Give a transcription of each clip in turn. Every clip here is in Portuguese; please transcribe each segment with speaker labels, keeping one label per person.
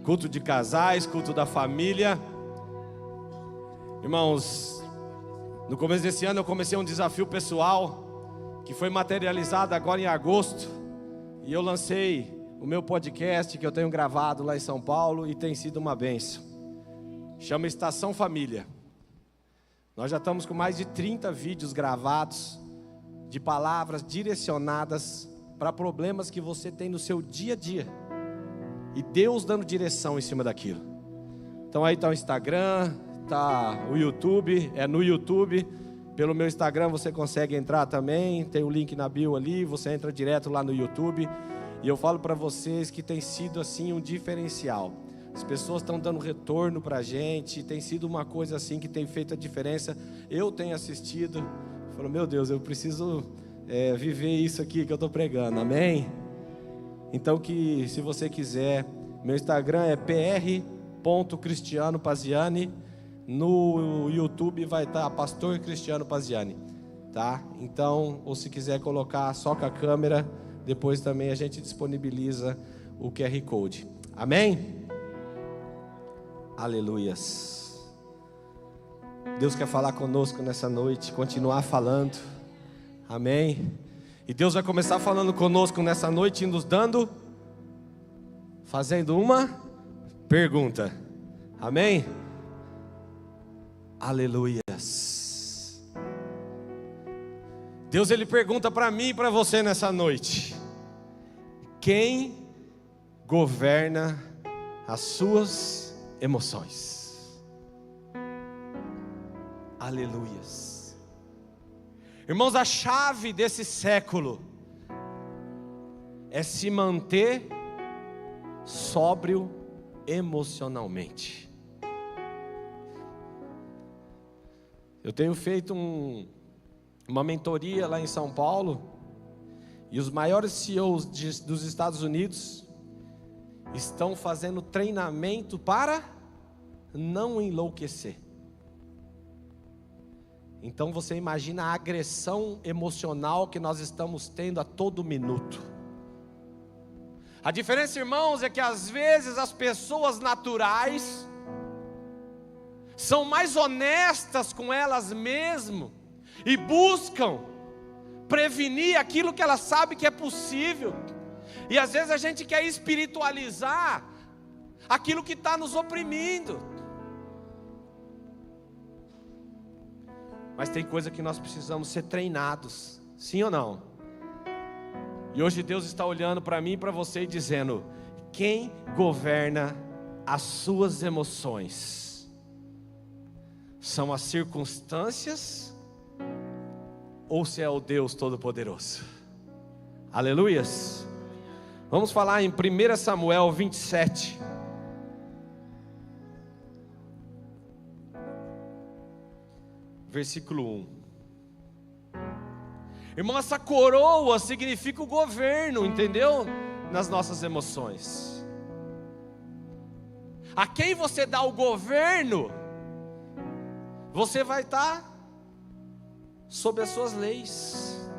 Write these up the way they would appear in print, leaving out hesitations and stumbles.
Speaker 1: culto de casais, culto da família. Irmãos, no começo desse ano eu comecei um desafio pessoal que foi materializado agora em agosto, e eu lancei o meu podcast que eu tenho gravado lá em São Paulo e tem sido uma bênção. Chama Estação Família. Nós já estamos com mais de 30 vídeos gravados de palavras direcionadas para problemas que você tem no seu dia a dia, e Deus dando direção em cima daquilo. Então aí está o Instagram, está o YouTube, no YouTube. Pelo meu Instagram você consegue entrar também, tem o link na bio ali, você entra direto lá no YouTube. E eu falo para vocês que tem sido assim um diferencial. As pessoas estão dando retorno para a gente, tem sido uma coisa assim que tem feito a diferença. Eu tenho assistido, falo, meu Deus, eu preciso viver isso aqui que eu estou pregando, amém? Então que, se você quiser, meu Instagram é pr.cristianopaziani, no YouTube vai estar Pastor Cristiano Paziani, tá? Então, ou se quiser colocar só com a câmera, depois também a gente disponibiliza o QR Code, amém? Aleluias. Deus quer falar conosco nessa noite, continuar falando, amém? E Deus vai começar falando conosco nessa noite, nos dando, fazendo uma pergunta, amém? Aleluias. Deus, Ele pergunta para mim e para você nessa noite: quem governa as suas emoções? Aleluias. Irmãos, a chave desse século é se manter sóbrio emocionalmente. Eu tenho feito uma mentoria lá em São Paulo, e os maiores CEOs dos Estados Unidos estão fazendo treinamento para não enlouquecer. Então você imagina a agressão emocional que nós estamos tendo a todo minuto. A diferença, irmãos, é que às vezes as pessoas naturais são mais honestas com elas mesmas e buscam prevenir aquilo que elas sabem que é possível. E às vezes a gente quer espiritualizar aquilo que está nos oprimindo. Mas tem coisa que nós precisamos ser treinados, sim ou não? E hoje Deus está olhando para mim e para você e dizendo: quem governa as suas emoções? São as circunstâncias ou se é o Deus Todo-Poderoso? Aleluias. Vamos falar em 1 Samuel 27. Versículo 1. Irmão, essa coroa significa o governo, entendeu? Nas nossas emoções. A quem você dá o governo, você vai estar sob as suas leis.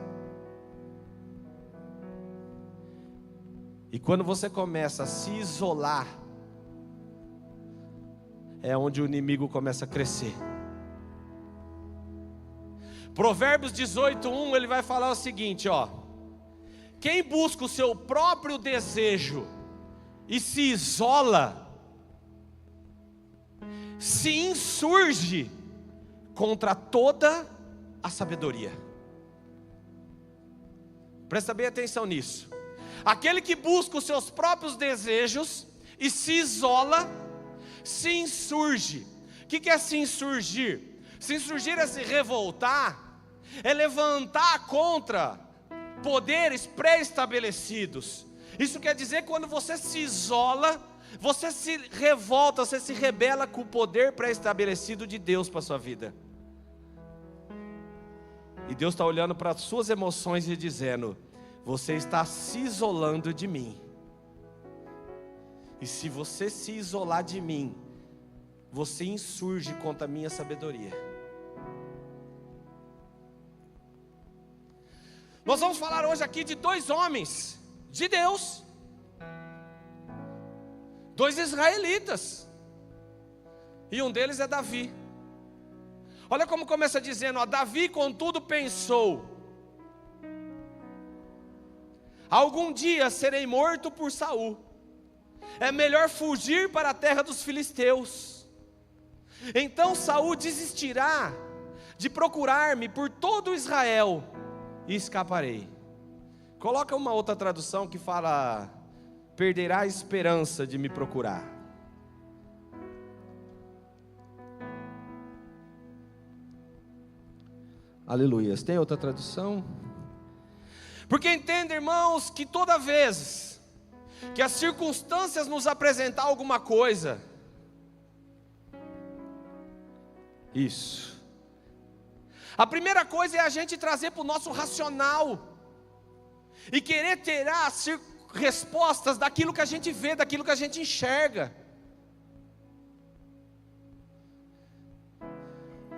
Speaker 1: E quando você começa a se isolar, é onde o inimigo começa a crescer. Provérbios 18:1, ele vai falar o seguinte, ó: quem busca o seu próprio desejo e se isola, se insurge contra toda a sabedoria. Presta bem atenção nisso. Aquele que busca os seus próprios desejos e se isola, se insurge. O que é se insurgir? Se insurgir é se revoltar, é levantar contra poderes pré-estabelecidos. Isso quer dizer que quando você se isola, você se revolta, você se rebela com o poder pré-estabelecido de Deus para a sua vida. E Deus está olhando para as suas emoções e dizendo: você está se isolando de mim. E se você se isolar de mim, você insurge contra a minha sabedoria. Nós vamos falar hoje aqui de dois homens de Deus 2 israelitas. E um deles é Davi. Olha como começa dizendo, ó, Davi contudo pensou: algum dia serei morto por Saul. É melhor fugir para a terra dos filisteus. Então Saul desistirá de procurar-me por todo Israel e escaparei. Coloca uma outra tradução que fala: perderá a esperança de me procurar. Aleluias. Tem outra tradução? Porque entende, irmãos, que toda vez que as circunstâncias nos apresentar alguma coisa, isso, a primeira coisa é a gente trazer para o nosso racional e querer ter as respostas daquilo que a gente vê, daquilo que a gente enxerga.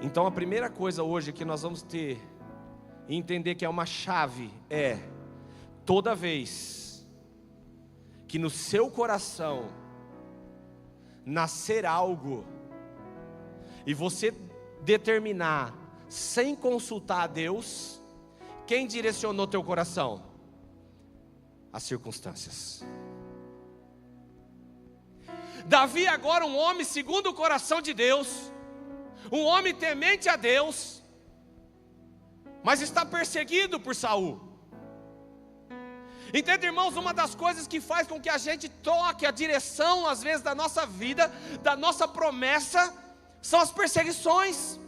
Speaker 1: Então a primeira coisa hoje que nós vamos ter e entender que é uma chave é: toda vez que no seu coração nascer algo e você determinar sem consultar a Deus, quem direcionou teu coração? As circunstâncias. Davi agora um homem segundo o coração de Deus, um homem temente a Deus, mas está perseguido por Saul. Entende, irmãos, uma das coisas que faz com que a gente troque a direção, às vezes, da nossa vida, da nossa promessa, são as perseguições.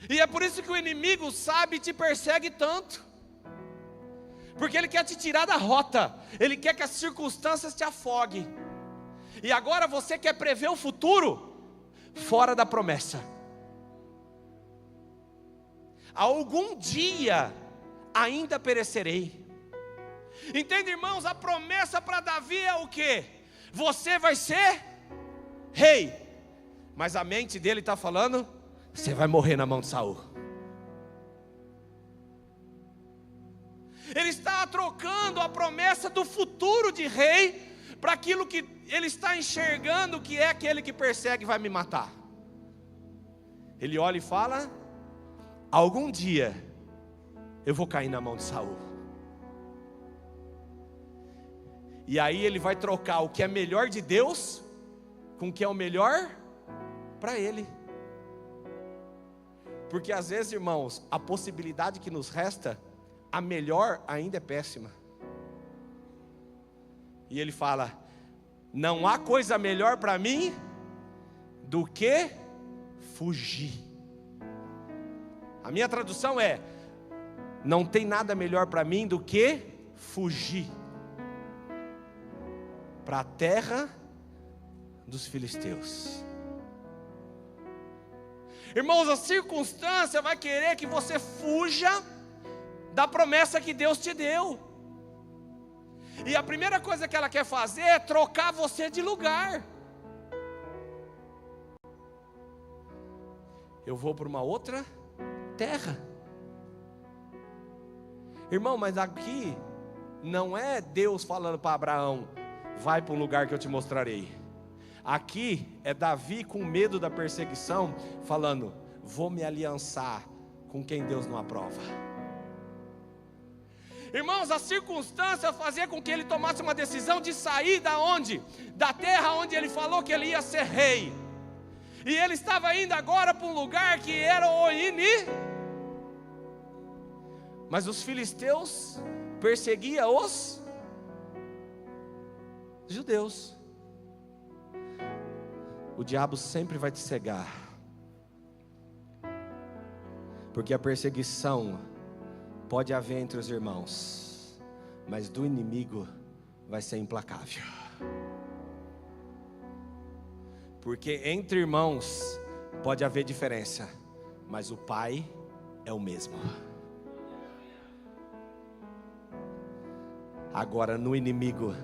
Speaker 1: E é por isso que o inimigo sabe e te persegue tanto, porque ele quer te tirar da rota, ele quer que as circunstâncias te afoguem. E agora você quer prever o futuro fora da promessa. Algum dia ainda perecerei. Entende, irmãos? A promessa para Davi é o quê? Você vai ser rei. Mas a mente dele está falando: você vai morrer na mão de Saul. Ele está trocando a promessa do futuro de rei para aquilo que ele está enxergando, que é aquele que persegue e vai me matar. Ele olha e fala: algum dia eu vou cair na mão de Saul. E aí ele vai trocar o que é melhor de Deus com o que é o melhor para ele. Porque às vezes, irmãos, a possibilidade que nos resta, a melhor ainda é péssima. E ele fala: não há coisa melhor para mim do que fugir. A minha tradução é: não tem nada melhor para mim do que fugir para a terra dos filisteus. Irmãos, a circunstância vai querer que você fuja da promessa que Deus te deu. E a primeira coisa que ela quer fazer é trocar você de lugar. Eu vou para uma outra terra. Irmão, mas aqui não é Deus falando para Abraão: vai para um lugar que eu te mostrarei. Aqui é Davi com medo da perseguição, falando: vou me aliançar com quem Deus não aprova. Irmãos, a circunstância fazia com que ele tomasse uma decisão de sair da onde? Da terra onde ele falou que ele ia ser rei. E ele estava indo agora para um lugar que era o mas os filisteus perseguiam os judeus. O diabo sempre vai te cegar, porque a perseguição pode haver entre os irmãos, mas do inimigo vai ser implacável. Porque entre irmãos pode haver diferença, mas o pai é o mesmo. Agora no inimigo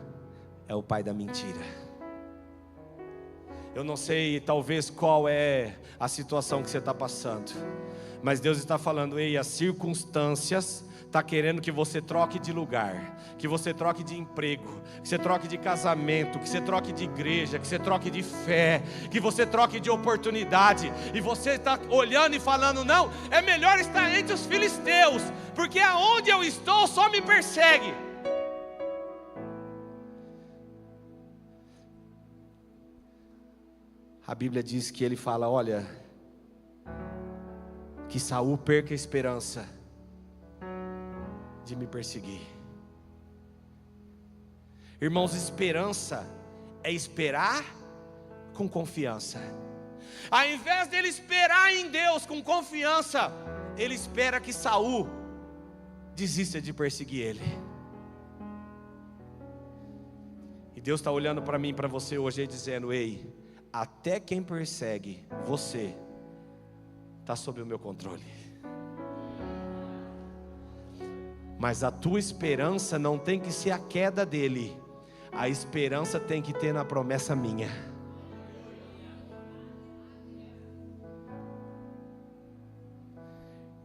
Speaker 1: é o pai da mentira. Eu não sei talvez qual é a situação que você está passando, Mas Deus está falando: ei, as circunstâncias está querendo que você troque de lugar, que você troque de emprego, que você troque de casamento, que você troque de igreja, que você troque de fé, que você troque de oportunidade. E você está olhando e falando: não, é melhor estar entre os filisteus, porque aonde eu estou só me persegue. A Bíblia diz que ele fala: olha, que Saul perca a esperança de me perseguir. Irmãos, esperança é esperar com confiança. Ao invés dele esperar em Deus com confiança, ele espera que Saul desista de perseguir ele. E Deus está olhando para mim e para você hoje e dizendo: ei, até quem persegue você está sob o meu controle. Mas a tua esperança não tem que ser a queda dele. A esperança tem que ter na promessa minha.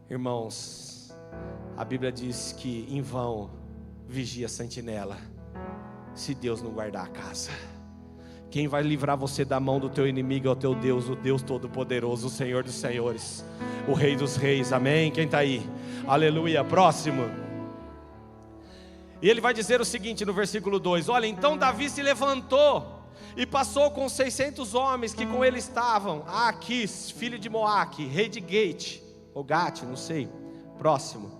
Speaker 1: Irmãos, a Bíblia diz que em vão vigia a sentinela, se Deus não guardar a casa. Quem vai livrar você da mão do teu inimigo é o teu Deus, o Deus Todo-Poderoso, o Senhor dos Senhores, o Rei dos Reis, amém? Quem está aí? Aleluia. Próximo. E ele vai dizer o seguinte no versículo 2: olha, então Davi se levantou e passou com 600 homens que com ele estavam a Aquis, filho de Moaque, rei de Gate, ou Gate, não sei. Próximo.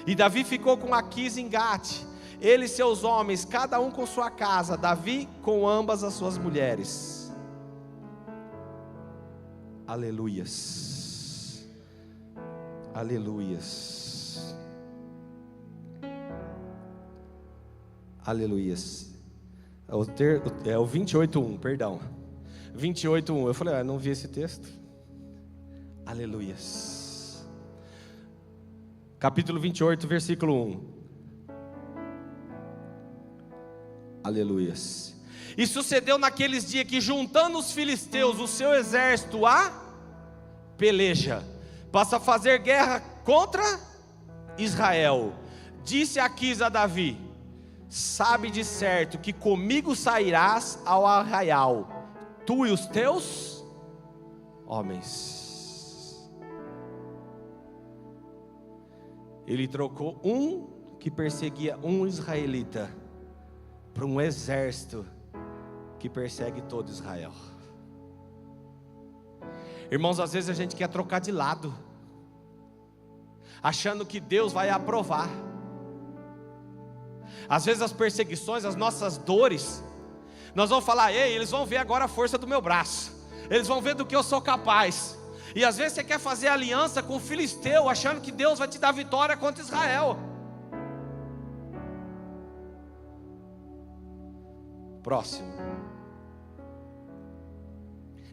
Speaker 1: E Davi ficou com Aquis em Gate, ele e seus homens, cada um com sua casa, Davi com ambas as suas mulheres. Aleluias. Aleluias. Aleluias. É o 28:1, perdão. 28:1. Eu falei: não vi esse texto. Aleluias. Capítulo 28, versículo 1. Aleluias. E sucedeu naqueles dias que, juntando os filisteus, o seu exército a peleja, passa a fazer guerra contra Israel, disse Aquis a Davi: sabe de certo que comigo sairás ao arraial, tu e os teus homens. Ele trocou um que perseguia um israelita para um exército que persegue todo Israel. Irmãos, às vezes a gente quer trocar de lado, achando que Deus vai aprovar. Às vezes as perseguições, as nossas dores, nós vamos falar: ei, eles vão ver agora a força do meu braço, eles vão ver do que eu sou capaz. E às vezes você quer fazer aliança com o filisteu, achando que Deus vai te dar vitória contra Israel. Próximo.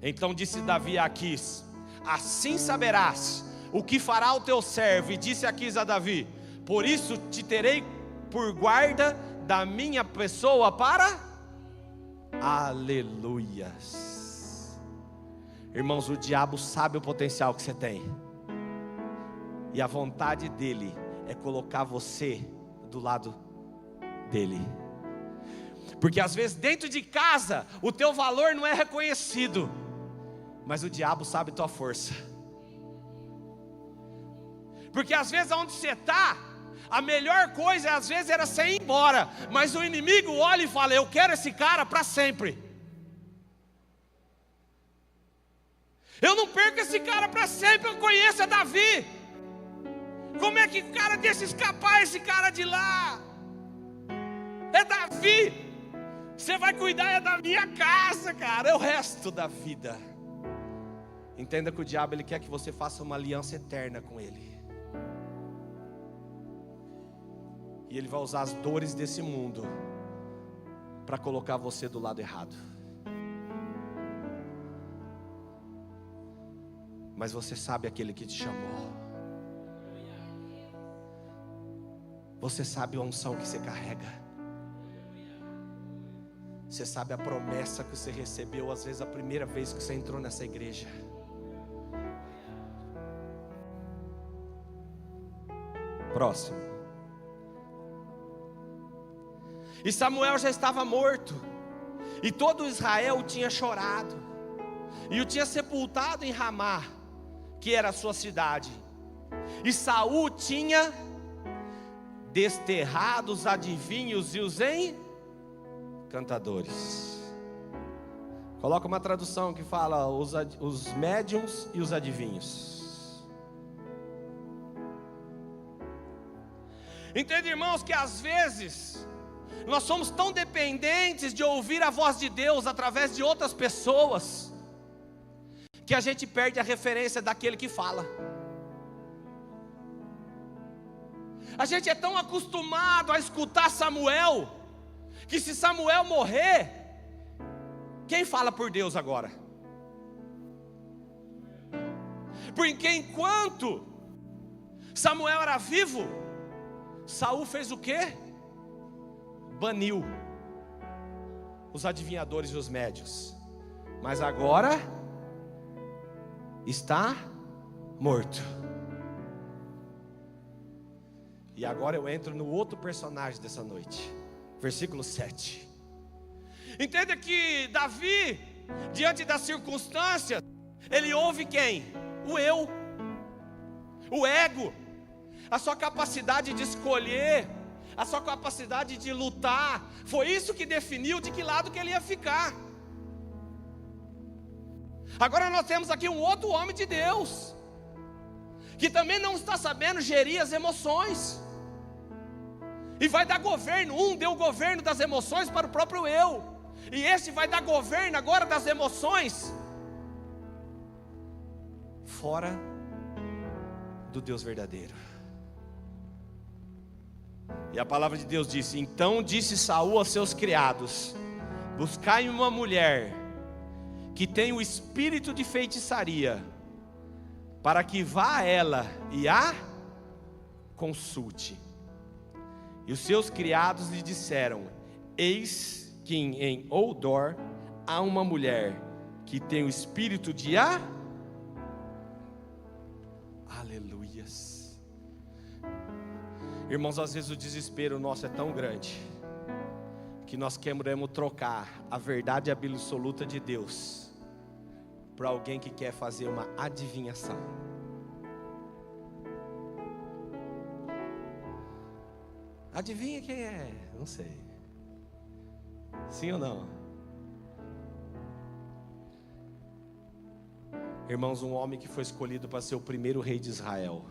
Speaker 1: Então disse Davi a Aquis: assim saberás o que fará o teu servo. E disse Aquis a Davi: por isso te terei por guarda da minha pessoa para... Aleluias. Irmãos, o diabo sabe o potencial que você tem, e a vontade dele é colocar você do lado dele. Porque às vezes dentro de casa o teu valor não é reconhecido, mas o diabo sabe tua força. Porque às vezes onde você está, a melhor coisa às vezes era você ir embora, mas o inimigo olha e fala: eu quero esse cara para sempre. Eu não perco esse cara para sempre. Eu conheço a Davi. Como é que o cara deixa escapar esse cara de lá? É Davi. Você vai cuidar é da minha casa, cara, é o resto da vida. Entenda que o diabo, ele quer que você faça uma aliança eterna com ele. E ele vai usar as dores desse mundo para colocar você do lado errado. Mas você sabe aquele que te chamou. Você sabe a unção que você carrega. Você sabe a promessa que você recebeu, às vezes a primeira vez que você entrou nessa igreja. Próximo. E Samuel já estava morto, e todo Israel o tinha chorado, e o tinha sepultado em Ramá, que era a sua cidade. E Saul tinha desterrado os adivinhos e os encantadores. Coloca uma tradução que fala os médiuns e os adivinhos. Entende, irmãos, que às vezes nós somos tão dependentes de ouvir a voz de Deus através de outras pessoas, que a gente perde a referência daquele que fala. A gente é tão acostumado a escutar Samuel, que se Samuel morrer, quem fala por Deus agora? Porque enquanto Samuel era vivo, Saul fez o quê? Baniu os adivinhadores e os médios. Mas agora está morto. E agora eu entro no outro personagem dessa noite, versículo 7. Entenda que Davi, diante das circunstâncias, ele ouve quem? O eu, o ego, a sua capacidade de escolher, a sua capacidade de lutar. Foi isso que definiu de que lado que ele ia ficar. Agora nós temos aqui um outro homem de Deus, que também não está sabendo gerir as emoções, e vai dar governo. Um deu o governo das emoções para o próprio eu, e este vai dar governo agora das emoções fora do Deus verdadeiro. E a palavra de Deus disse: então disse Saul aos seus criados: buscai uma mulher que tem o espírito de feitiçaria, para que vá a ela e a consulte. E os seus criados lhe disseram: eis que em Odor há uma mulher que tem o espírito de Aleluias. Irmãos, às vezes o desespero nosso é tão grande que nós queremos trocar a verdade absoluta de Deus para alguém que quer fazer uma adivinhação. Adivinha quem é? Não sei. Sim ou não? Irmãos, um homem que foi escolhido para ser o primeiro rei de Israel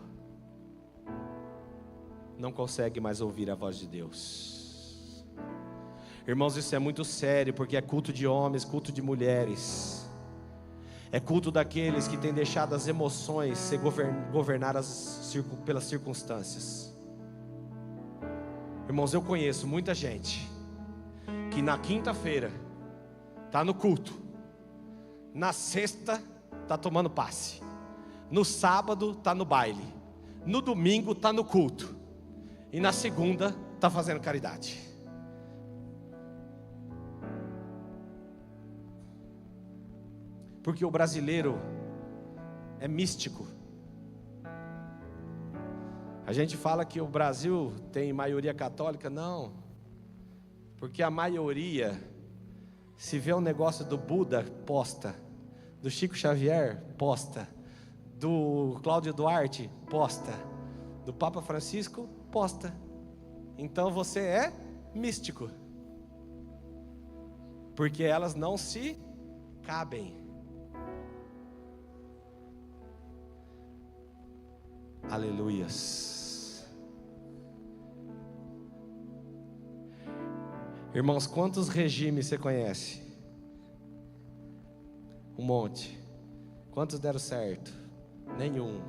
Speaker 1: não consegue mais ouvir a voz de Deus. Irmãos, isso é muito sério, porque é culto de homens, culto de mulheres, é culto daqueles que têm deixado as emoções ser governadas pelas circunstâncias. Irmãos, eu conheço muita gente que na quinta-feira está no culto, na sexta está tomando passe, no sábado está no baile, no domingo está no culto, e na segunda está fazendo caridade. Porque o brasileiro é místico. A gente fala que o Brasil tem maioria católica. Não, porque a maioria, se vê um negócio do Buda, posta, do Chico Xavier, posta, do Cláudio Duarte, posta, do Papa Francisco, posta. Então você é místico, porque elas não se cabem. Aleluias. Irmãos, quantos regimes você conhece? Um monte. Quantos deram certo? Nenhum.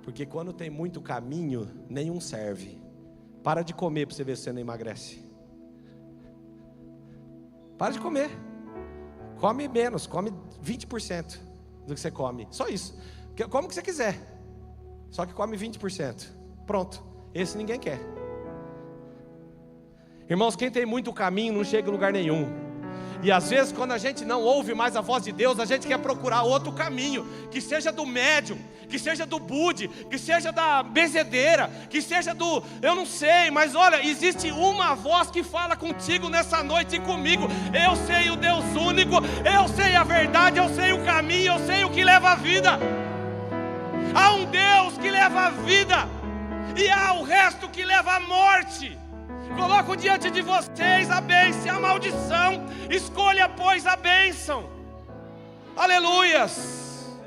Speaker 1: Porque quando tem muito caminho, nenhum serve. Para de comer para você ver se você não emagrece. Para de comer. Come menos, come 20% do que você come. Só isso. Come o que você quiser. Só que come 20%. Pronto. Esse ninguém quer. Irmãos, quem tem muito caminho não chega em lugar nenhum. E às vezes quando a gente não ouve mais a voz de Deus, a gente quer procurar outro caminho, que seja do médium, que seja do bude, que seja da benzedeira, que seja do, eu não sei, mas olha, existe uma voz que fala contigo nessa noite e comigo. Eu sei o Deus único, eu sei a verdade, eu sei o caminho, eu sei o que leva a vida. Há um Deus que leva a vida, e há o resto que leva a morte. Coloco diante de vocês a bênção e a maldição. Escolha, pois, a bênção. Aleluias.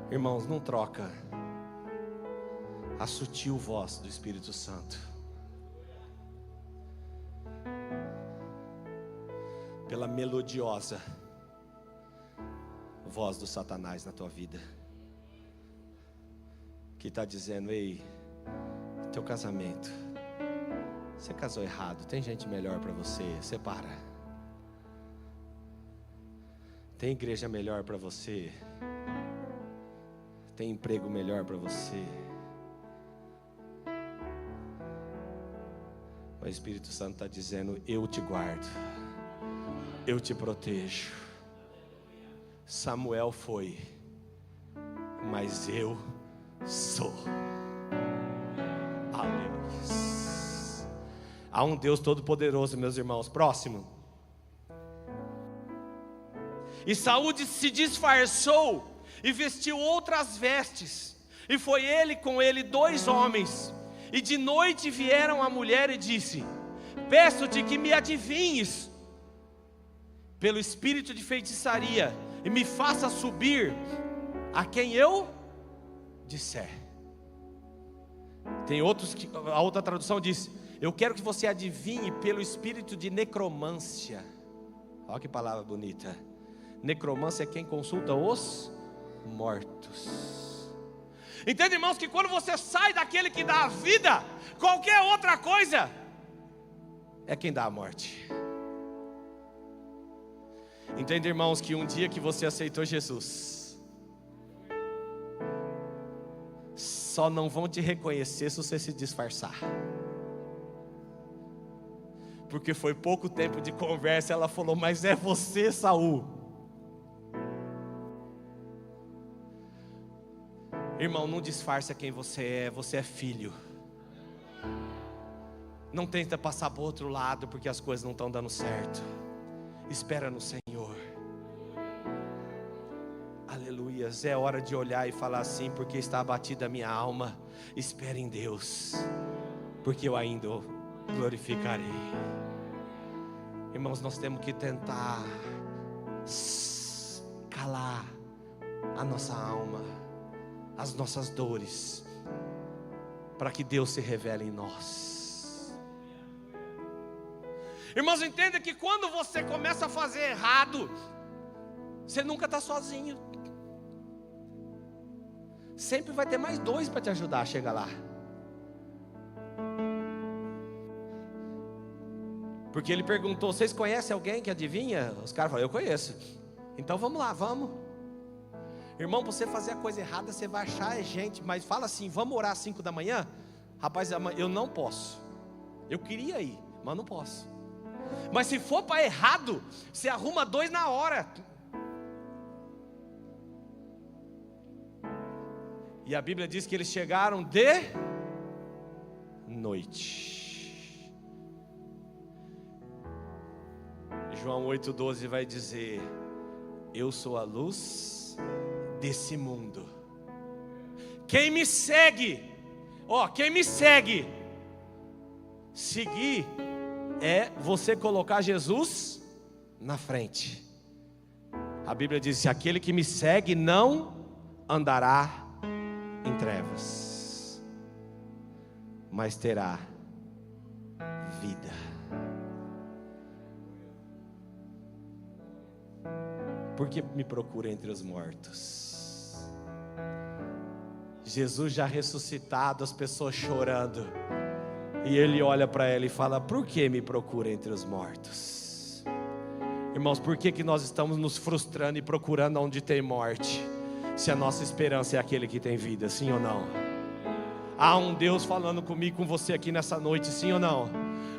Speaker 1: Irmãos, não troca a sutil voz do Espírito Santo pela melodiosa voz do Satanás na tua vida, que está dizendo: ei, teu casamento, você casou errado, tem gente melhor para você, separa. Tem igreja melhor para você, tem emprego melhor para você. O Espírito Santo está dizendo: eu te guardo, eu te protejo. Samuel foi, mas eu sou. Aleluia. Há um Deus todo-poderoso, meus irmãos. Próximo. E Saúl se disfarçou e vestiu outras vestes, e foi ele com ele 2 homens. E de noite vieram a mulher e disse: peço-te que me adivinhes pelo espírito de feitiçaria, e me faça subir a quem eu disser. Tem outros que, a outra tradução diz: eu quero que você adivinhe pelo espírito de necromância. Olha que palavra bonita. Necromância é quem consulta os mortos. Entende, irmãos, que quando você sai daquele que dá a vida, qualquer outra coisa é quem dá a morte. Entende, irmãos, que um dia que você aceitou Jesus, só não vão te reconhecer se você se disfarçar. Porque foi pouco tempo de conversa, ela falou: mas é você, Saúl. Irmão, não disfarça quem você é filho. Não tenta passar para o outro lado, porque as coisas não estão dando certo. Espera no Senhor. Aleluias. É hora de olhar e falar assim: porque está abatida a minha alma, espere em Deus, porque eu ainda o glorificarei. Irmãos, nós temos que tentar calar a nossa alma, as nossas dores, para que Deus se revele em nós. Irmãos, entenda que quando você começa a fazer errado, você nunca está sozinho. Sempre vai ter mais 2 para te ajudar a chegar lá. Porque ele perguntou: vocês conhecem alguém que adivinha? Os caras falaram: eu conheço. Então vamos lá, vamos. Irmão, para você fazer a coisa errada, você vai achar gente. Mas fala assim: vamos orar às 5 da manhã? Rapaz, eu não posso. Eu queria ir, mas não posso. Mas se for para errado, você arruma 2 na hora. E a Bíblia diz que eles chegaram de noite. João 8,12 vai dizer: eu sou a luz desse mundo. Quem me segue, quem me segue, seguir é você colocar Jesus na frente. A Bíblia diz: aquele que me segue não andará em trevas, mas terá vida. Por que me procura entre os mortos? Jesus já ressuscitado, as pessoas chorando, e ele olha para ela e fala: por que me procura entre os mortos? Irmãos, por que nós estamos nos frustrando e procurando onde tem morte, se a nossa esperança é aquele que tem vida, sim ou não? Há um Deus falando comigo, com você aqui nessa noite, sim ou não?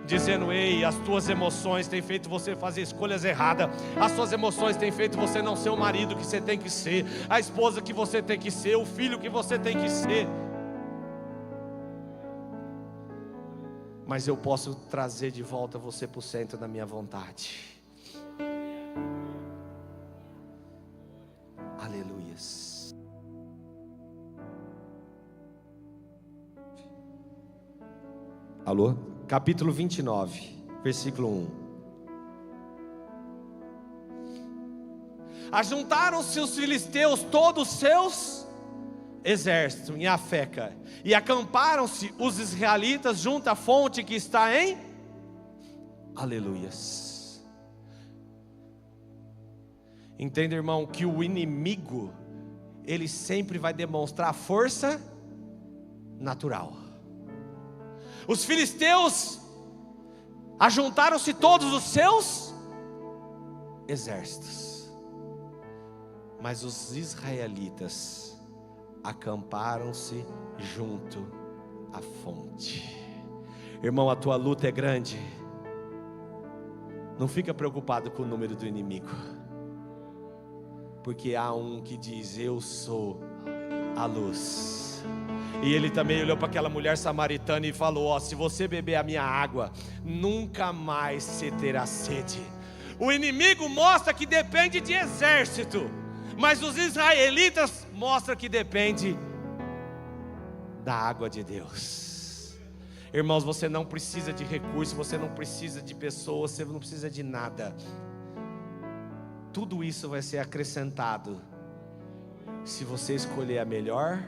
Speaker 1: dizendo: ei, as tuas emoções têm feito você fazer escolhas erradas, as suas emoções têm feito você não ser o marido que você tem que ser, a esposa que você tem que ser, o filho que você tem que ser. Mas eu posso trazer de volta você para o centro da minha vontade. Aleluias. Alô? Capítulo 29, versículo 1. Ajuntaram-se os filisteus, todos os seus exércitos, em Afeca, e acamparam-se os israelitas junto à fonte que está em... Aleluias. Entenda, irmão, que o inimigo, ele sempre vai demonstrar força natural. Os filisteus ajuntaram-se todos os seus exércitos, mas os israelitas acamparam-se junto à fonte. Irmão, a tua luta é grande. Não fica preocupado com o número do inimigo, porque há um que diz: eu sou a luz. E ele também olhou para aquela mulher samaritana e falou: ó, se você beber a minha água, nunca mais você terá sede. O inimigo mostra que depende de exército, mas os israelitas mostram que depende da água de Deus. Irmãos, você não precisa de recursos, você não precisa de pessoas, você não precisa de nada. Tudo isso vai ser acrescentado se você escolher a melhor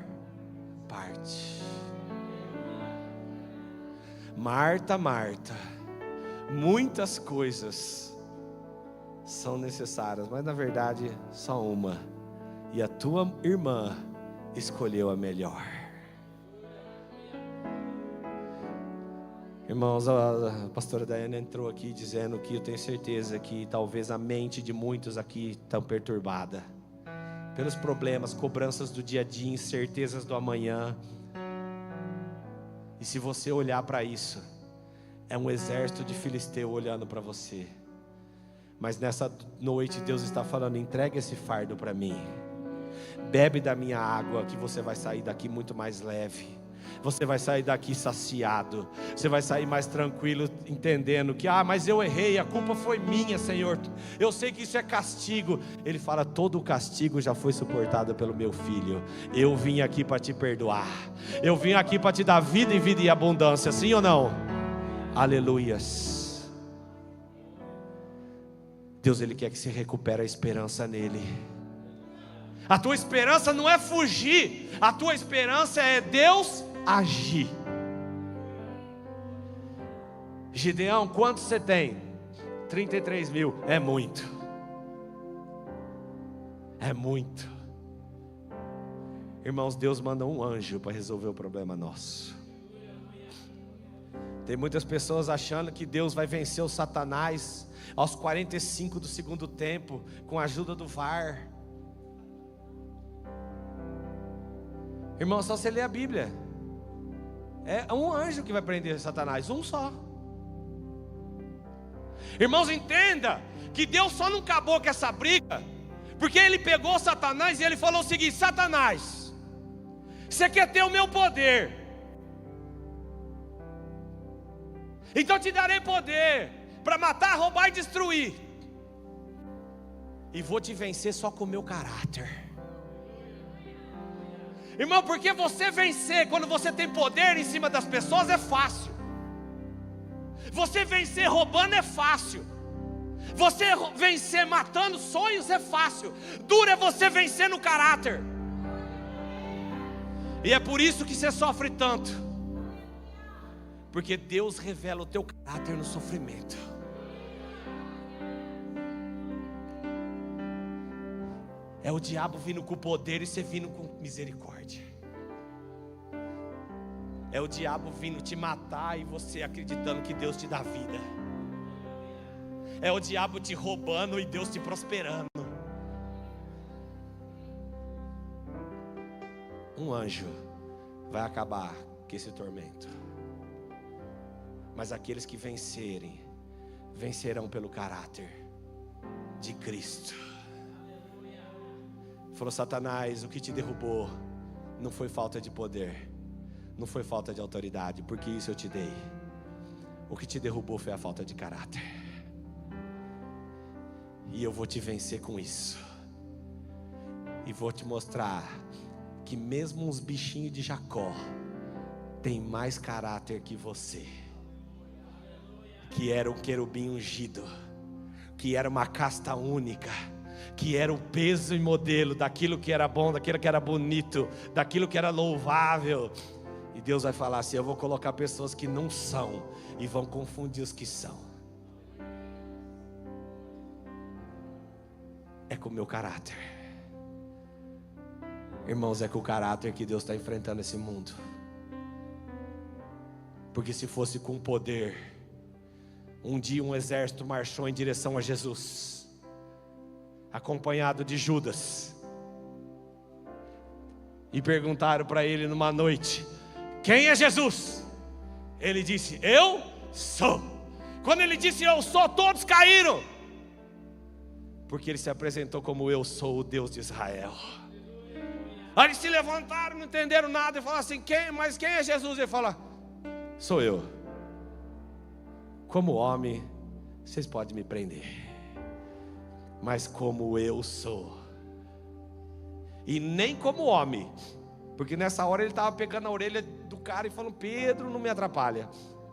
Speaker 1: parte. Marta, Marta, muitas coisas são necessárias, mas na verdade só uma, e a tua irmã escolheu a melhor. Irmãos, a pastora Daiane entrou aqui dizendo que eu tenho certeza que talvez a mente de muitos aqui está perturbada pelos problemas, cobranças do dia a dia, incertezas do amanhã. E se você olhar para isso, é um exército de filisteu olhando para você. Mas nessa noite Deus está falando: entrega esse fardo para mim, bebe da minha água, que você vai sair daqui muito mais leve. Você vai sair daqui saciado. Você vai sair mais tranquilo, entendendo que: mas eu errei, a culpa foi minha, Senhor. Eu sei que isso é castigo. Ele fala: todo o castigo já foi suportado pelo meu filho. Eu vim aqui para te perdoar. Eu vim aqui para te dar vida e vida em abundância. Sim ou não? Aleluias. Deus, Ele quer que você recupere a esperança nele. A tua esperança não é fugir, a tua esperança é Deus agir. Gideão, quanto você tem? 33 mil, é muito. É muito. Irmãos, Deus manda um anjo para resolver o problema nosso. Tem muitas pessoas achando que Deus vai vencer o Satanás aos 45 do segundo tempo, com a ajuda do VAR. Irmão, só você ler a Bíblia. É um anjo que vai prender Satanás, um só. Irmãos, entenda que Deus só não acabou com essa briga porque Ele pegou Satanás e Ele falou o seguinte: Satanás, você quer ter o meu poder, então te darei poder para matar, roubar e destruir, e vou te vencer só com o meu caráter. Irmão, porque você vencer quando você tem poder em cima das pessoas é fácil. Você vencer roubando é fácil. Você vencer matando sonhos é fácil. Duro é você vencer no caráter. E é por isso que você sofre tanto, porque Deus revela o teu caráter no sofrimento. É o diabo vindo com poder e você vindo com misericórdia. É o diabo vindo te matar e você acreditando que Deus te dá vida. É o diabo te roubando e Deus te prosperando. Um anjo vai acabar com esse tormento. Mas aqueles que vencerem, vencerão pelo caráter de Cristo. Falou: Satanás, o que te derrubou não foi falta de poder, não foi falta de autoridade, porque isso eu te dei. O que te derrubou foi a falta de caráter. E eu vou te vencer com isso. E vou te mostrar que mesmo uns bichinhos de Jacó tem mais caráter que você, que era um querubim ungido, que era uma casta única, que era o peso e modelo daquilo que era bom, daquilo que era bonito, daquilo que era louvável. E Deus vai falar assim: eu vou colocar pessoas que não são e vão confundir os que são. É com o meu caráter, irmãos, é com o caráter que Deus está enfrentando esse mundo. Porque se fosse com poder, um dia um exército marchou em direção a Jesus, acompanhado de Judas, e perguntaram para ele numa noite: quem é Jesus? Ele disse: eu sou. Quando ele disse eu sou, todos caíram, porque ele se apresentou como: eu sou o Deus de Israel. Aí eles se levantaram, não entenderam nada, e falaram assim: mas quem é Jesus? Ele fala: sou eu. Como homem, vocês podem me prender, mas como eu sou. E nem como homem, porque nessa hora ele estava pegando a orelha do cara e falando: Pedro, não me atrapalha,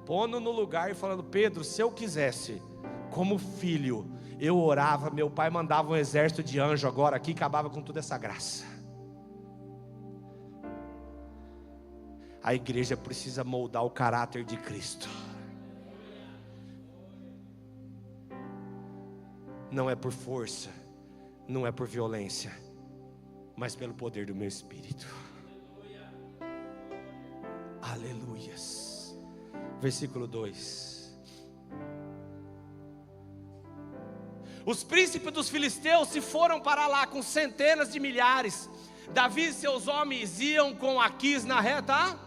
Speaker 1: pondo no lugar e falando: Pedro, se eu quisesse, como filho, eu orava, meu pai mandava um exército de anjo agora aqui, acabava com toda essa graça. A igreja precisa moldar o caráter de Cristo. Não é por força, não é por violência, mas pelo poder do meu Espírito. Aleluias. Versículo 2. Os príncipes dos filisteus se foram para lá com centenas de milhares. Davi e seus homens iam com Aquis na reta.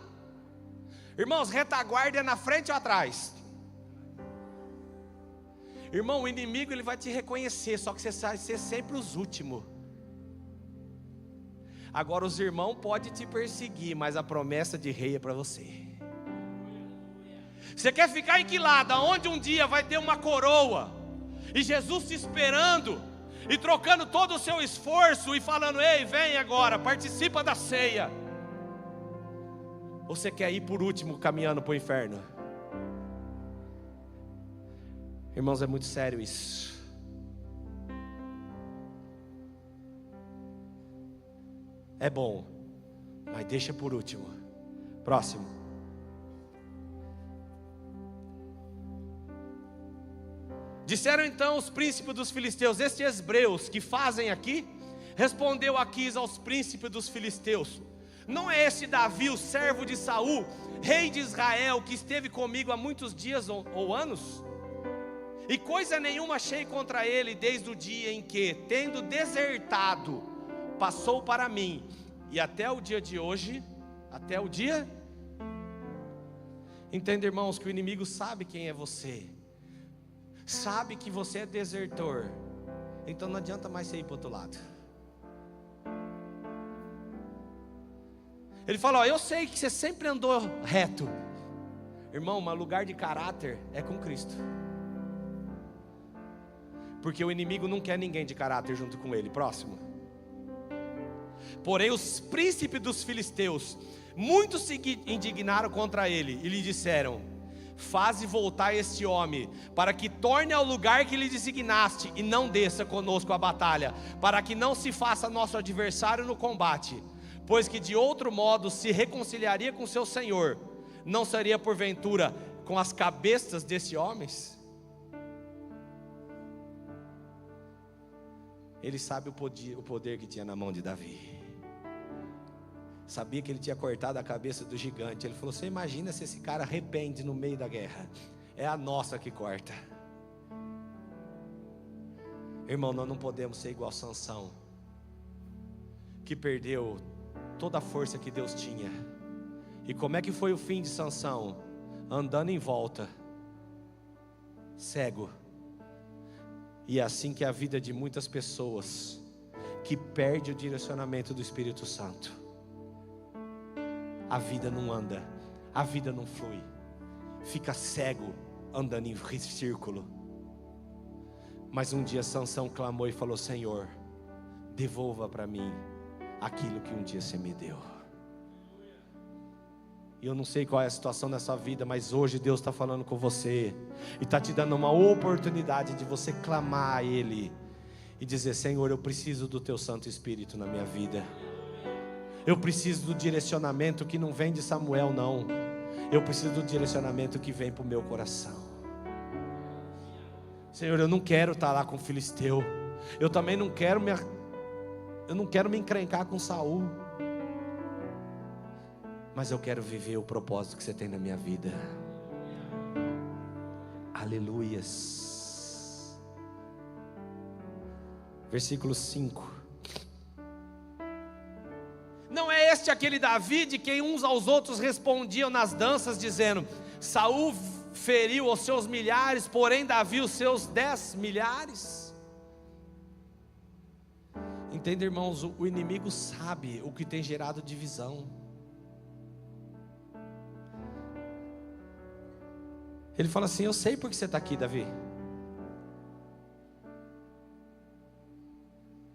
Speaker 1: Irmãos, retaguarda é na frente ou atrás? Irmão, o inimigo ele vai te reconhecer, só que você vai ser sempre os últimos. Agora os irmãos podem te perseguir, mas a promessa de rei é para você. Você quer ficar em que lado? Onde um dia vai ter uma coroa, e Jesus te esperando, e trocando todo o seu esforço, e falando: ei, vem agora, participa da ceia. Ou você quer ir por último, caminhando para o inferno? Irmãos, é muito sério isso. É bom, mas deixa por último. Próximo. Disseram então os príncipes dos filisteus: estes hebreus que fazem aqui? Respondeu Aquis aos príncipes dos filisteus: não é esse Davi, o servo de Saul, rei de Israel, que esteve comigo há muitos dias ou anos? E coisa nenhuma achei contra ele desde o dia em que, tendo desertado, passou para mim, e até o dia de hoje, até o dia. Entenda, irmãos, que o inimigo sabe quem é você, sabe que você é desertor, então não adianta mais você ir para o outro lado. Ele fala: ó, eu sei que você sempre andou reto. Irmão, mas lugar de caráter é com Cristo. Porque o inimigo não quer ninguém de caráter junto com ele. Próximo. Porém os príncipes dos filisteus muito se indignaram contra ele e lhe disseram: faze voltar este homem, para que torne ao lugar que lhe designaste, e não desça conosco a batalha, para que não se faça nosso adversário no combate, pois que de outro modo se reconciliaria com seu senhor. Não seria porventura com as cabeças desses homens? Ele sabe o poder que tinha na mão de Davi. Sabia que ele tinha cortado a cabeça do gigante. Ele falou: você imagina se esse cara arrepende no meio da guerra? É a nossa que corta. Irmão, nós não podemos ser igual Sansão, que perdeu toda a força que Deus tinha. E como é que foi o fim de Sansão? Andando em volta cego. E é assim que é a vida de muitas pessoas que perde o direcionamento do Espírito Santo. A vida não anda, a vida não flui, fica cego andando em círculo. Mas um dia Sansão clamou e falou: Senhor, devolva para mim aquilo que um dia você me deu. E eu não sei qual é a situação dessa vida, mas hoje Deus está falando com você e está te dando uma oportunidade de você clamar a Ele e dizer: Senhor, eu preciso do Teu Santo Espírito na minha vida. Eu preciso do direcionamento que não vem de Samuel, não. Eu preciso do direcionamento que vem para o meu coração. Senhor, eu não quero estar lá com o filisteu. Eu também não quero me encrencar com Saul. Mas eu quero viver o propósito que você tem na minha vida. Aleluias. Versículo 5. Não é este aquele Davi de quem uns aos outros respondiam nas danças, dizendo: Saul feriu os seus milhares, porém Davi os seus 10 milhares? Entende, irmãos, o inimigo sabe o que tem gerado divisão. Ele fala assim: eu sei porque você está aqui, Davi.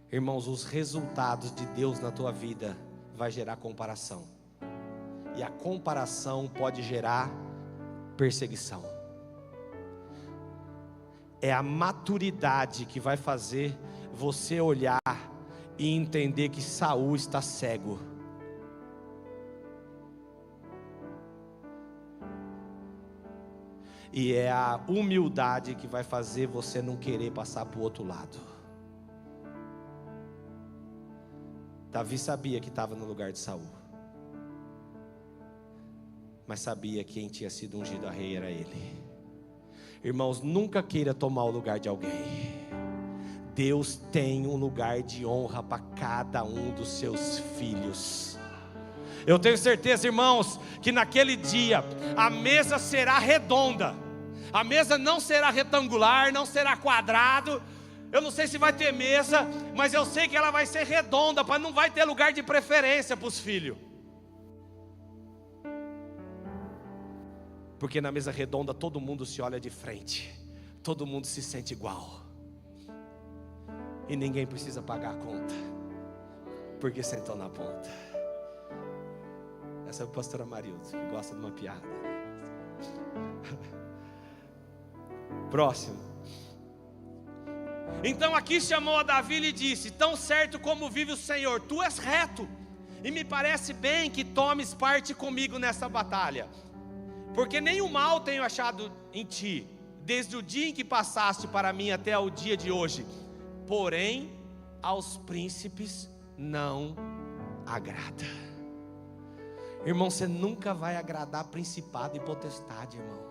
Speaker 1: Irmãos, os resultados de Deus na tua vida vai gerar comparação. E a comparação pode gerar perseguição. É a maturidade que vai fazer você olhar e entender que Saul está cego. E é a humildade que vai fazer você não querer passar para o outro lado. Davi sabia que estava no lugar de Saul, mas sabia que quem tinha sido ungido a rei era ele. Irmãos, nunca queira tomar o lugar de alguém. Deus tem um lugar de honra para cada um dos seus filhos. Eu tenho certeza, irmãos, que naquele dia a mesa será redonda. A mesa não será retangular, não será quadrado. Eu não sei se vai ter mesa, mas eu sei que ela vai ser redonda, para não vai ter lugar de preferência para os filhos. Porque na mesa redonda todo mundo se olha de frente, todo mundo se sente igual. E ninguém precisa pagar a conta, porque sentou na ponta. Essa é a pastora Marildo, que gosta de uma piada. Próximo. Então aqui chamou a Davi e lhe disse: tão certo como vive o Senhor, tu és reto, e me parece bem que tomes parte comigo nessa batalha, porque nenhum mal tenho achado em ti, desde o dia em que passaste para mim até o dia de hoje. Porém, aos príncipes não agrada. Irmão, você nunca vai agradar principado e potestade, irmão.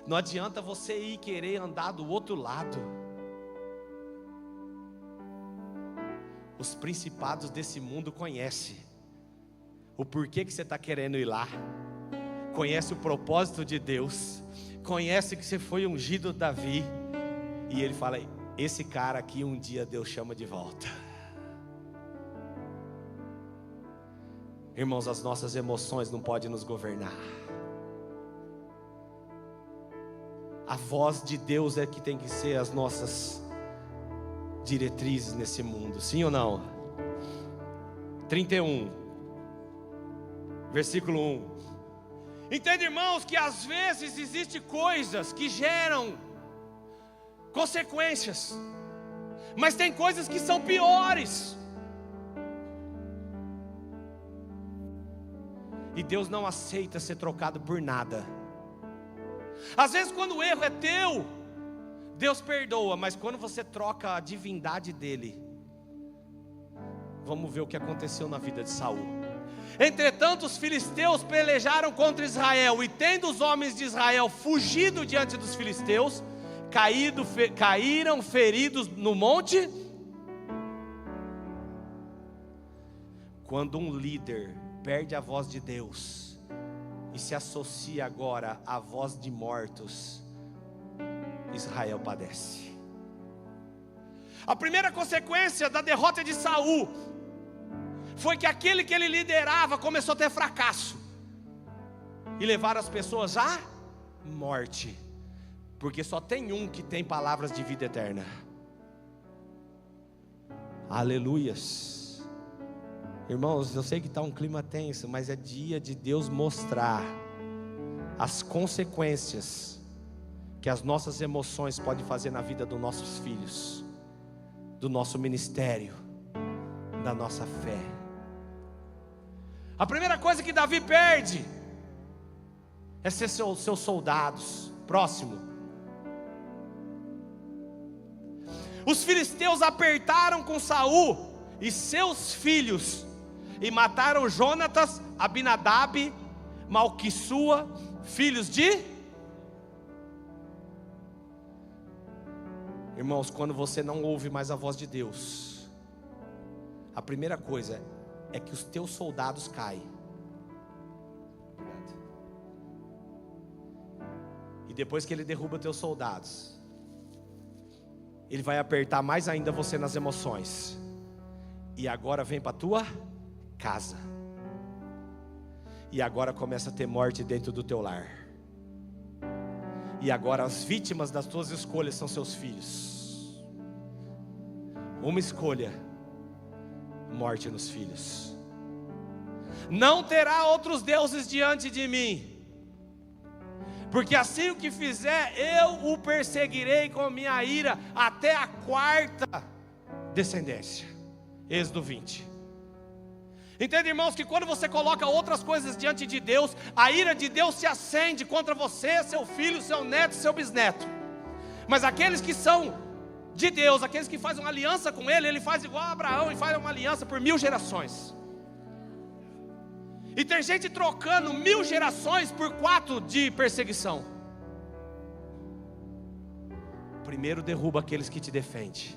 Speaker 1: Não adianta você ir querer andar do outro lado. Os principados desse mundo conhecem o porquê que você está querendo ir lá, conhece o propósito de Deus, conhece que você foi ungido Davi, e ele fala: esse cara aqui um dia Deus chama de volta. Irmãos, as nossas emoções não podem nos governar. A voz de Deus é que tem que ser as nossas diretrizes nesse mundo, sim ou não? 31, versículo 1. Entende, irmãos, que às vezes existem coisas que geram consequências, mas tem coisas que são piores. E Deus não aceita ser trocado por nada. Às vezes quando o erro é teu, Deus perdoa, mas quando você troca a divindade dele, vamos ver o que aconteceu na vida de Saul. Entretanto, os filisteus pelejaram contra Israel, e tendo os homens de Israel fugido diante dos filisteus, caíram feridos no monte. Quando um líder perde a voz de Deus e se associa agora à voz de mortos, Israel padece. A primeira consequência da derrota de Saul foi que aquele que ele liderava começou a ter fracasso e levar as pessoas à morte, porque só tem um que tem palavras de vida eterna. Aleluias. Irmãos, eu sei que está um clima tenso, mas é dia de Deus mostrar as consequências que as nossas emoções podem fazer na vida dos nossos filhos, do nosso ministério, da nossa fé. A primeira coisa que Davi perde é ser seus soldados. Próximo. Os filisteus apertaram com Saul e seus filhos e mataram Jonatas, Abinadab, Malquissua, filhos de... Irmãos, quando você não ouve mais a voz de Deus, a primeira coisa é que os teus soldados caem. Obrigado. E depois que ele derruba teus soldados, ele vai apertar mais ainda você nas emoções. E agora vem para a tua casa. E agora começa a ter morte dentro do teu lar. E agora as vítimas das tuas escolhas são seus filhos. Uma escolha: morte nos filhos. Não terá outros deuses diante de mim, porque assim o que fizer, eu o perseguirei com minha ira até a quarta descendência. Êxodo 20. Entende, irmãos, que quando você coloca outras coisas diante de Deus, a ira de Deus se acende contra você, seu filho, seu neto, seu bisneto. Mas aqueles que são de Deus, aqueles que fazem uma aliança com Ele, Ele faz igual a Abraão e faz uma aliança por 1000 gerações. E tem gente trocando 1000 gerações por 4 de perseguição. Primeiro derruba aqueles que te defendem,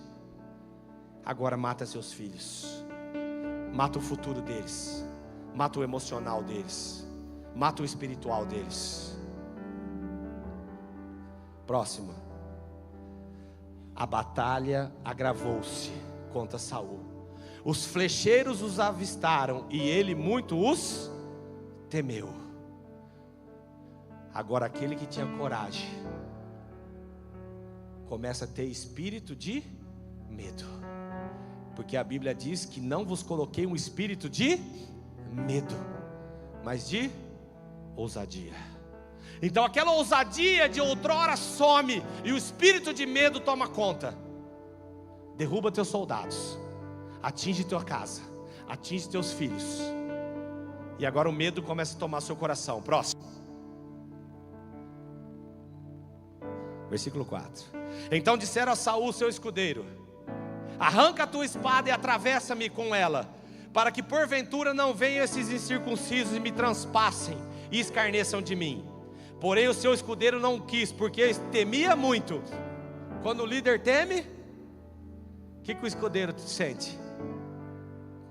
Speaker 1: agora mata seus filhos. Mata o futuro deles, mata o emocional deles, mata o espiritual deles. Próximo. A batalha agravou-se contra Saul. Os flecheiros os avistaram e ele muito os temeu. Agora aquele que tinha coragem começa a ter espírito de medo. Porque a Bíblia diz que não vos coloquei um espírito de medo, mas de ousadia. Então aquela ousadia de outrora some, e o espírito de medo toma conta. Derruba teus soldados, atinge tua casa, atinge teus filhos. E agora o medo começa a tomar seu coração. Próximo. Versículo 4. Então disseram a Saul, seu escudeiro: arranca a tua espada e atravessa-me com ela, para que porventura não venham esses incircuncisos e me transpassem e escarneçam de mim. Porém o seu escudeiro não quis, porque temia muito. Quando o líder teme, o que o escudeiro sente?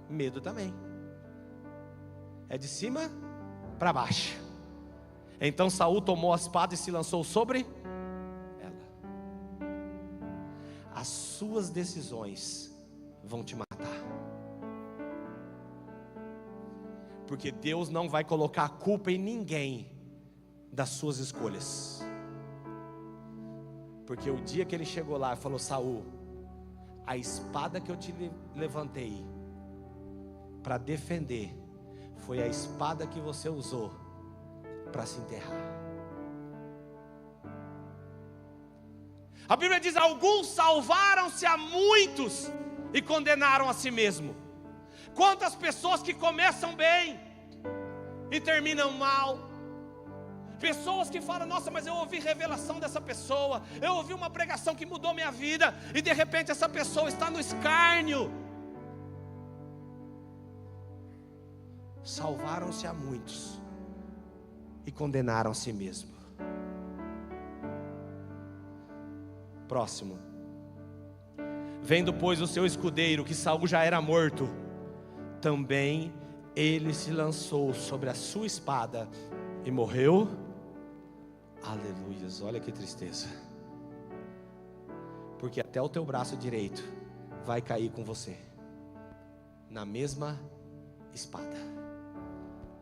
Speaker 1: Medo também. É de cima para baixo. Então Saul tomou a espada e se lançou sobre ela. As suas decisões vão te matar. Porque Deus não vai colocar a culpa em ninguém das suas escolhas. Porque o dia que ele chegou lá e falou: Saul, a espada que eu te levantei para defender foi a espada que você usou para se enterrar. A Bíblia diz: alguns salvaram-se a muitos e condenaram a si mesmo. Quantas pessoas que começam bem e terminam mal. Pessoas que falam: nossa, mas eu ouvi revelação dessa pessoa, eu ouvi uma pregação que mudou minha vida, e de repente essa pessoa está no escárnio. Salvaram-se a muitos e condenaram a si mesmo. Próximo. Vendo pois o seu escudeiro que Saul já era morto, também ele se lançou sobre a sua espada e morreu. Aleluias, olha que tristeza. porque até o teu braço direito vai cair com você, na mesma espada,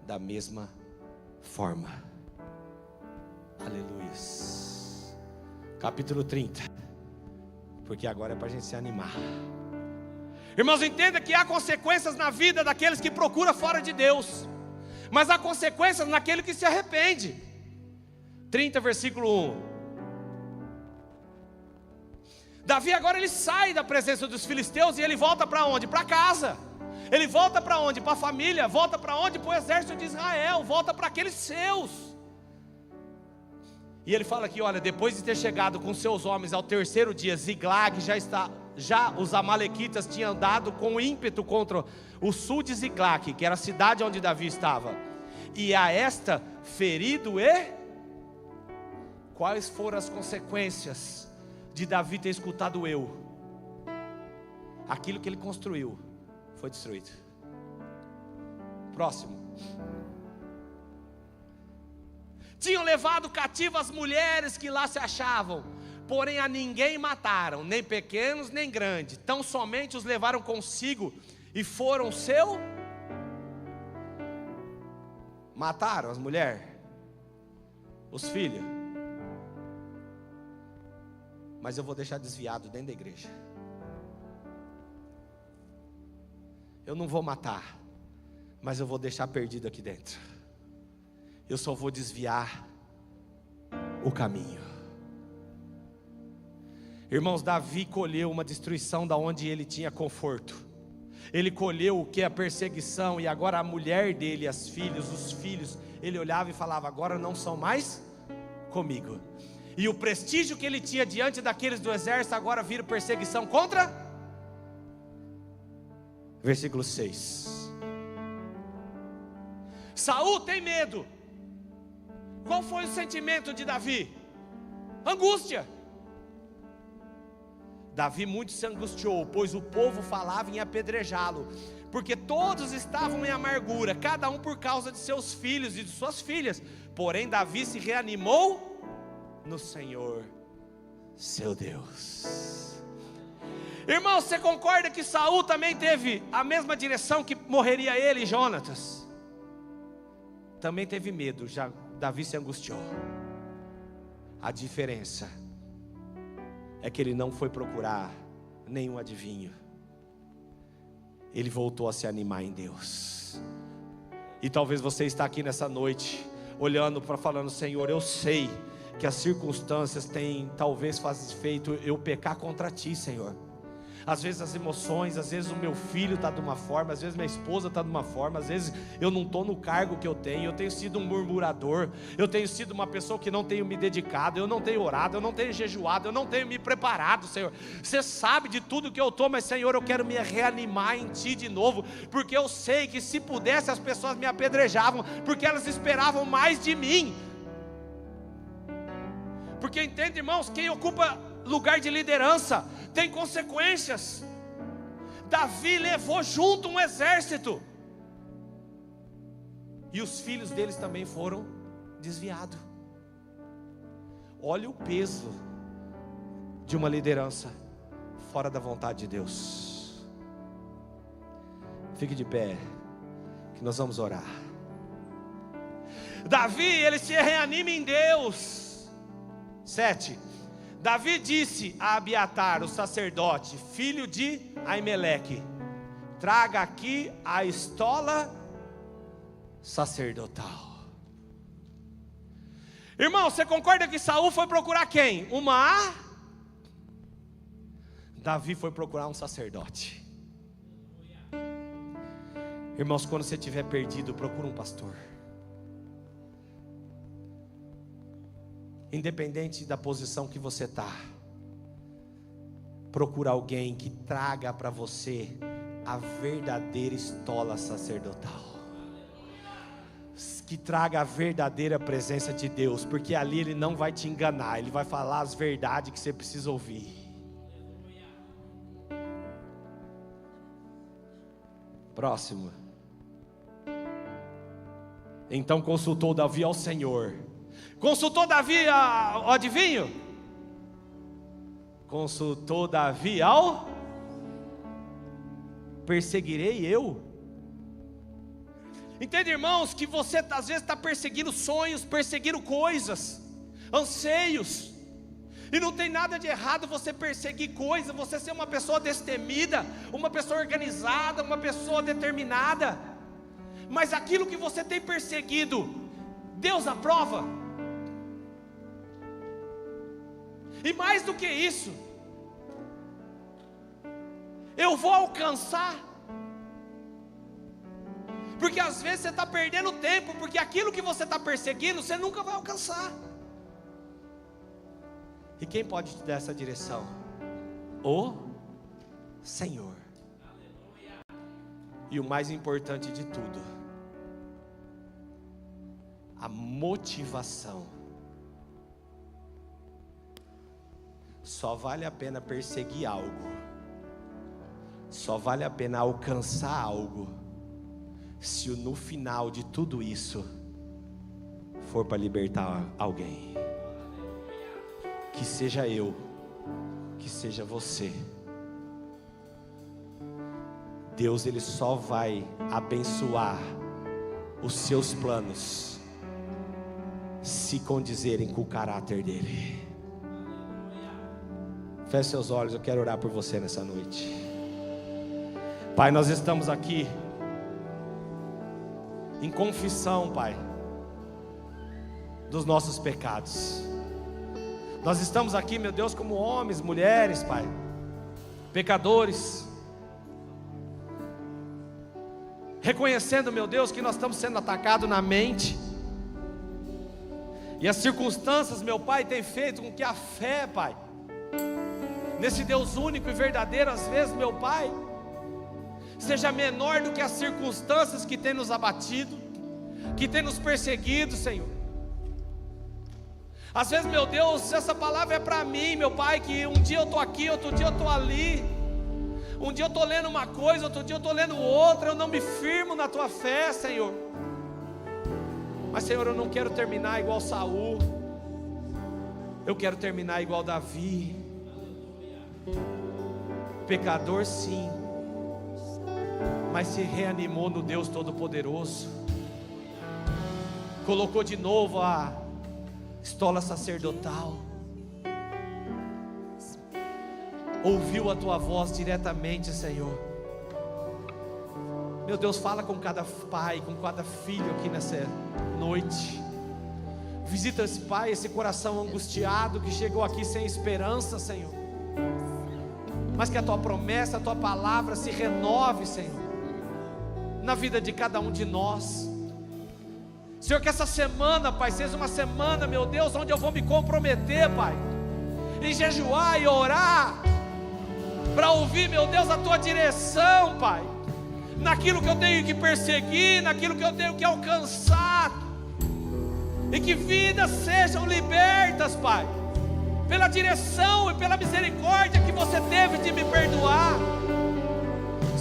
Speaker 1: da mesma forma. Aleluia. Capítulo 30, porque agora é para a gente se animar. Irmãos, entenda que há consequências na vida daqueles que procuram fora de Deus, mas há consequências naquele que se arrepende. 30, versículo 1. Davi agora ele sai da presença dos filisteus e ele volta para onde? Para casa. Ele volta para onde? Para a família. Volta para onde? Para o exército de Israel. Volta para aqueles seus. E ele fala aqui, olha, depois de ter chegado com seus homens ao terceiro dia, Ziglag já os amalequitas tinham andado com ímpeto contra o sul de Ziglag, que era a cidade onde Davi estava. E a esta ferido e... Quais foram as consequências de Davi ter escutado eu? Aquilo que ele construiu foi destruído. Próximo. Tinham levado cativo as mulheres que lá se achavam, porém a ninguém mataram, nem pequenos nem grandes, tão somente os levaram consigo e foram seu. Mataram as mulheres, os filhos, mas eu vou deixar desviado dentro da igreja. Eu não vou matar, mas eu vou deixar perdido aqui dentro. Eu só vou desviar o caminho. Irmãos, Davi colheu uma destruição da onde ele tinha conforto. Ele colheu o que é a perseguição, e agora a mulher dele, os filhos, ele olhava e falava, agora não são mais comigo. E o prestígio que ele tinha diante daqueles do exército, agora vira perseguição contra? Versículo 6. Saul tem medo. Qual foi o sentimento de Davi? Angústia. Davi muito se angustiou, pois o povo falava em apedrejá-lo, porque todos estavam em amargura, cada um por causa de seus filhos e de suas filhas. Porém Davi se reanimou no Senhor, seu Deus. Irmão, você concorda que Saul também teve a mesma direção que morreria ele e Jonatas? Também teve medo, já Davi se angustiou. A diferença é que ele não foi procurar nenhum adivinho. Ele voltou a se animar em Deus. E talvez você está aqui nessa noite olhando para falando, Senhor, eu sei que as circunstâncias têm talvez feito eu pecar contra ti, Senhor. Às vezes as emoções, às vezes o meu filho está de uma forma, às vezes minha esposa está de uma forma, às vezes eu não estou no cargo que eu tenho sido um murmurador, eu tenho sido uma pessoa que não tenho me dedicado, eu não tenho orado, eu não tenho jejuado, eu não tenho me preparado, Senhor. Você sabe de tudo que eu estou, mas Senhor, eu quero me reanimar em Ti de novo, porque eu sei que se pudesse as pessoas me apedrejavam, porque elas esperavam mais de mim. Porque entende, irmãos, quem ocupa lugar de liderança tem consequências. Davi levou junto um exército, e os filhos deles também foram desviados. Olha o peso de uma liderança fora da vontade de Deus. Fique de pé, que nós vamos orar. Davi, ele se reanima em Deus. 7. Davi disse a Abiatar, o sacerdote, filho de Aimeleque, traga aqui a estola sacerdotal. Irmão, você concorda que Saul foi procurar quem? Davi foi procurar um sacerdote. Irmãos, quando você estiver perdido, procura um pastor. Independente da posição que você está, procura alguém que traga para você a verdadeira estola sacerdotal, que traga a verdadeira presença de Deus, porque ali Ele não vai te enganar, Ele vai falar as verdades que você precisa ouvir. Próximo. Então consultou Davi ao Senhor. Consultou Davi o adivinho? consultou Davi perseguirei eu? Entende, irmãos, que você às vezes está perseguindo sonhos, perseguindo coisas, anseios, e não tem nada de errado você perseguir coisas, você ser uma pessoa destemida, uma pessoa organizada, uma pessoa determinada, mas aquilo que você tem perseguido, Deus aprova. E mais do que isso, eu vou alcançar. Porque às vezes você está perdendo tempo, porque aquilo que você está perseguindo, você nunca vai alcançar. E quem pode te dar essa direção? O Senhor. E o mais importante de tudo, a motivação. Só vale a pena perseguir algo, só vale a pena alcançar algo, se no final de tudo isso for para libertar alguém. Que seja eu, que seja você. Deus, Ele só vai abençoar os seus planos se condizerem com o caráter dEle. Feche seus olhos, eu quero orar por você nessa noite. Pai, nós estamos aqui em confissão, Pai, dos nossos pecados. Nós estamos aqui, meu Deus, como homens, mulheres, Pai, pecadores, reconhecendo, meu Deus, que nós estamos sendo atacados na mente, e as circunstâncias, meu Pai, têm feito com que a fé, Pai, nesse Deus único e verdadeiro, às vezes, meu Pai, seja menor do que as circunstâncias que tem nos abatido, que tem nos perseguido, Senhor. Às vezes, meu Deus, essa palavra é para mim, meu Pai, que um dia eu estou aqui, outro dia eu estou ali, um dia eu estou lendo uma coisa, outro dia eu estou lendo outra, eu não me firmo na Tua fé, Senhor. Mas, Senhor, eu não quero terminar igual Saul, eu quero terminar igual Davi. Pecador sim, mas se reanimou no Deus Todo-Poderoso, colocou de novo a estola sacerdotal, ouviu a Tua voz diretamente, Senhor. Meu Deus, fala com cada pai, com cada filho aqui nessa noite. Visita esse pai, esse coração angustiado que chegou aqui sem esperança, Senhor, mas que a Tua promessa, a Tua palavra se renove, Senhor, na vida de cada um de nós. Senhor, que essa semana, Pai, seja uma semana, meu Deus, onde eu vou me comprometer, Pai, em jejuar e orar, para ouvir, meu Deus, a Tua direção, Pai, naquilo que eu tenho que perseguir, naquilo que eu tenho que alcançar, e que vidas sejam libertas, Pai, pela direção e pela misericórdia que você teve de me perdoar.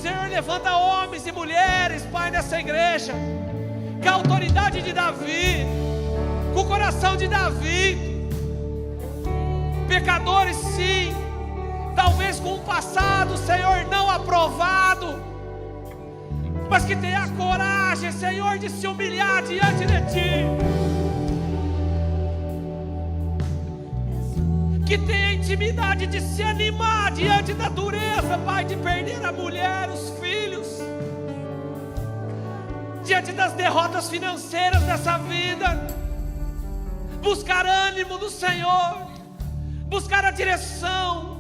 Speaker 1: Senhor, levanta homens e mulheres, Pai, nessa igreja, com a autoridade de Davi, com o coração de Davi, pecadores sim, talvez com um passado, Senhor, não aprovado, mas que tenha a coragem, Senhor, de se humilhar diante de Ti, que tenha a intimidade de se animar diante da dureza, Pai, de perder a mulher, os filhos, diante das derrotas financeiras dessa vida, buscar ânimo do Senhor, buscar a direção,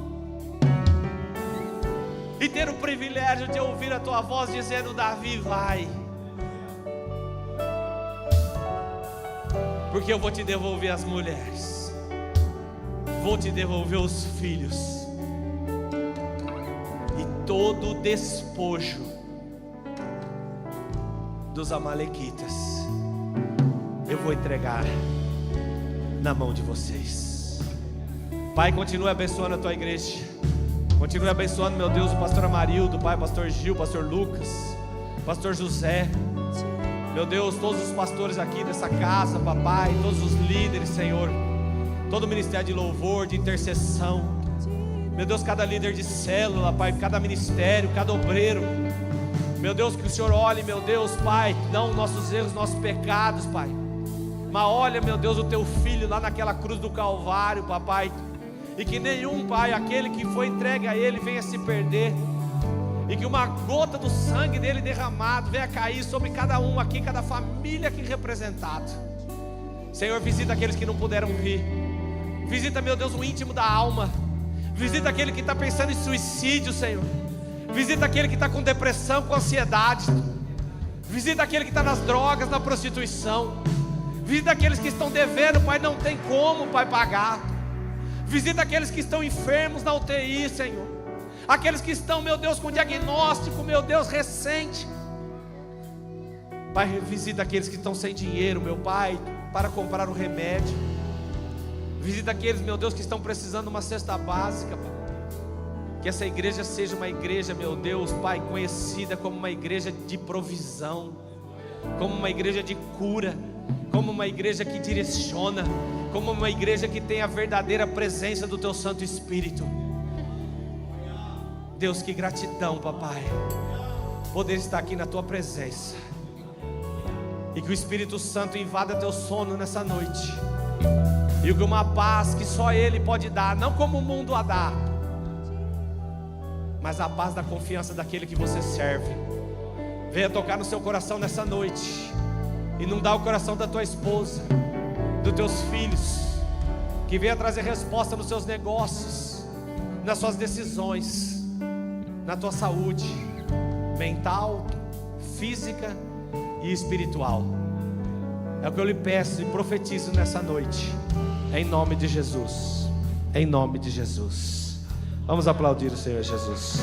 Speaker 1: e ter o privilégio de ouvir a Tua voz dizendo: Davi, vai, porque eu vou te devolver as mulheres, vou te devolver os filhos, e todo o despojo dos amalequitas eu vou entregar na mão de vocês. Pai, continue abençoando a Tua igreja, continue abençoando, meu Deus, o pastor Amarildo, Pai, pastor Gil, pastor Lucas, pastor José, meu Deus, todos os pastores aqui dessa casa, papai, todos os líderes, Senhor, todo o ministério de louvor, de intercessão, Meu Deus, cada líder de célula, Pai, cada ministério, cada obreiro, meu Deus, que o Senhor olhe, meu Deus, Pai, não nossos erros, nossos pecados, Pai, mas olha, meu Deus, o Teu Filho lá naquela cruz do Calvário, Papai, e que nenhum, Pai, aquele que foi entregue a Ele venha se perder, e que uma gota do sangue dele derramado venha cair sobre cada um aqui, cada família aqui representada. Senhor, visita aqueles que não puderam vir, visita, meu Deus, o íntimo da alma, visita aquele que está pensando em suicídio, Senhor, visita aquele que está com depressão, com ansiedade, visita aquele que está nas drogas, na prostituição, visita aqueles que estão devendo, Pai, não tem como, Pai, pagar, visita aqueles que estão enfermos na UTI, Senhor, aqueles que estão, meu Deus, com diagnóstico, meu Deus, recente, Pai, visita aqueles que estão sem dinheiro, meu Pai, para comprar o remédio, visita aqueles, meu Deus, que estão precisando de uma cesta básica, Pai. Que essa igreja seja uma igreja, meu Deus, Pai, conhecida como uma igreja de provisão, como uma igreja de cura, como uma igreja que direciona, como uma igreja que tem a verdadeira presença do Teu Santo Espírito. Deus, que gratidão, Papai, poder estar aqui na Tua presença, e que o Espírito Santo invada Teu sono nessa noite, e que uma paz que só Ele pode dar, não como o mundo a dá, mas a paz da confiança daquele que você serve, venha tocar no seu coração nessa noite, inundar o coração da tua esposa, dos teus filhos, que venha trazer resposta nos seus negócios, nas suas decisões, na tua saúde mental, física e espiritual. É o que eu lhe peço e profetizo nessa noite, em nome de Jesus, em nome de Jesus. Vamos aplaudir o Senhor Jesus.